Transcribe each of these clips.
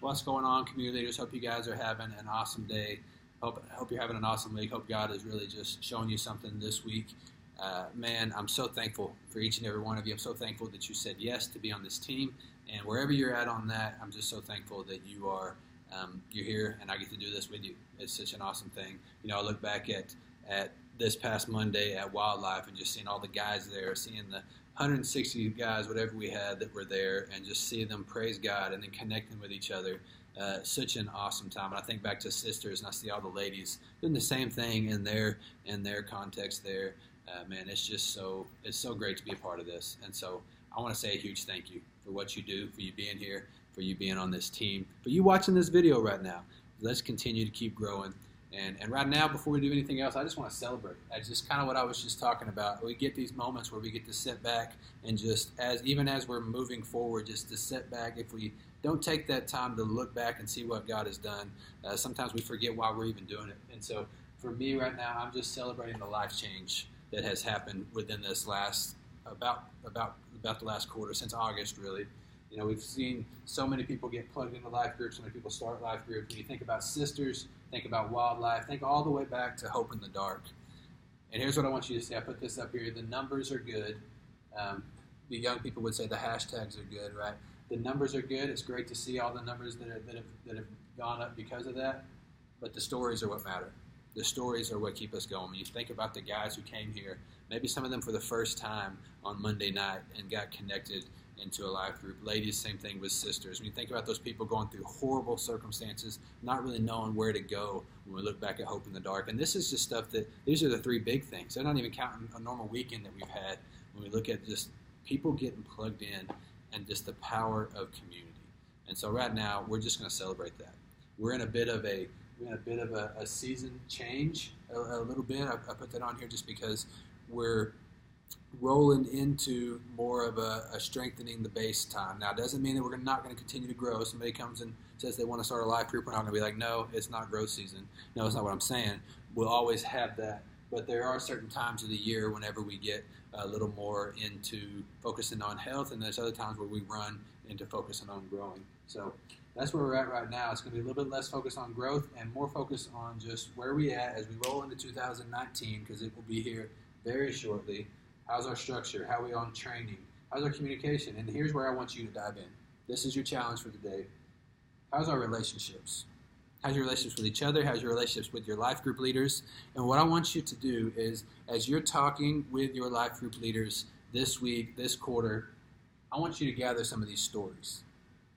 What's going on, community leaders? Hope you guys are having an awesome day. Hope you're having an awesome week. Hope God is really just showing you something this week. Man, I'm so thankful for each and every one of you. I'm so thankful that you said yes to be on this team. And wherever you're at on that, I'm just so thankful that you're here and I get to do this with you. It's such an awesome thing. You know, I look back at this past Monday at Wildlife and just seeing all the guys there, seeing the 160 guys, whatever we had that were there, and just seeing them praise God and then connecting with each other. Such an awesome time. And I think back to sisters and I see all the ladies doing the same thing in their context there. Man, it's so great to be a part of this. And so I want to say a huge thank you for what you do, for you being here, for you being on this team, for you watching this video right now. Let's continue to keep growing. And right now, before we do anything else, I just want to celebrate. That's just kind of what I was just talking about. We get these moments where we get to sit back and just, even as we're moving forward, just to sit back. If we don't take that time to look back and see what God has done, sometimes we forget why we're even doing it. And so for me right now, I'm just celebrating the life change that has happened within this last, about the last quarter, since August really. You know, we've seen so many people get plugged into life groups, so many people start life groups. When you think about sisters, think about Wildlife, think all the way back to Hope in the Dark. And here's what I want you to see. I put this up here. The numbers are good. The young people would say the hashtags are good, right? The numbers are good. It's great to see all the numbers that have gone up because of that. But the stories are what matter. The stories are what keep us going. When you think about the guys who came here, maybe some of them for the first time on Monday night and got connected into a life group. Ladies, same thing with sisters. When you think about those people going through horrible circumstances, not really knowing where to go when we look back at Hope in the Dark. And this is just stuff these are the three big things. They're not even counting a normal weekend that we've had when we look at just people getting plugged in and just the power of community. And so right now, we're just going to celebrate that. We're in a bit of a season change, a little bit. I put that on here just because we're rolling into more of a strengthening the base time. Now, it doesn't mean that we're not going to continue to grow. Somebody comes and says they want to start a life group, we're not going to be like, no, it's not growth season. No, it's not what I'm saying. We'll always have that. But there are certain times of the year whenever we get a little more into focusing on health, and there's other times where we run into focusing on growing. So that's where we're at right now. It's going to be a little bit less focused on growth and more focused on just where we at as we roll into 2019, because it will be here very shortly. How's our structure? How are we on training? How's our communication? And here's where I want you to dive in. This is your challenge for today. How's our relationships? How's your relationships with each other? How's your relationships with your life group leaders? And what I want you to do is, as you're talking with your life group leaders this week, this quarter, I want you to gather some of these stories.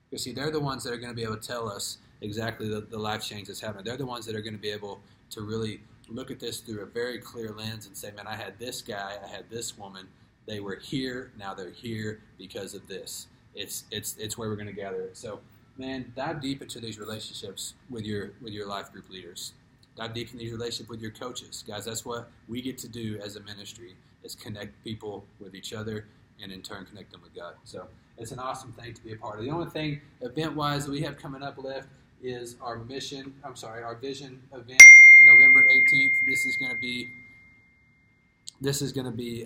Because see, they're the ones that are going to be able to tell us exactly the life change that's happening. They're the ones that are going to be able to really look at this through a very clear lens and say, man, I had this guy, I had this woman, they were here, now they're here because of this. It's where we're going to gather it. So, man, dive deep into these relationships with your life group leaders. Dive deep in these relationships with your coaches. Guys, that's what we get to do as a ministry, is connect people with each other and in turn connect them with God. So it's an awesome thing to be a part of. The only thing event-wise that we have coming up left is our vision event, November 18th. This is going to be,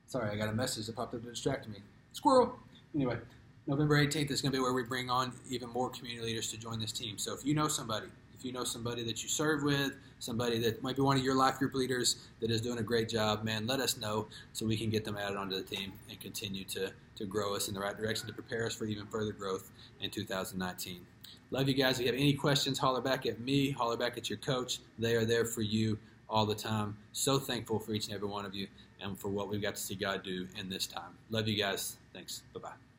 sorry, I got a message that popped up to distract me. Squirrel! Anyway, November 18th is going to be where we bring on even more community leaders to join this team. So if you know somebody that you serve with, somebody that might be one of your life group leaders that is doing a great job, man, let us know so we can get them added onto the team and continue to grow us in the right direction to prepare us for even further growth in 2019. Love you guys. If you have any questions, holler back at me, holler back at your coach. They are there for you all the time. So thankful for each and every one of you and for what we've got to see God do in this time. Love you guys. Thanks. Bye-bye.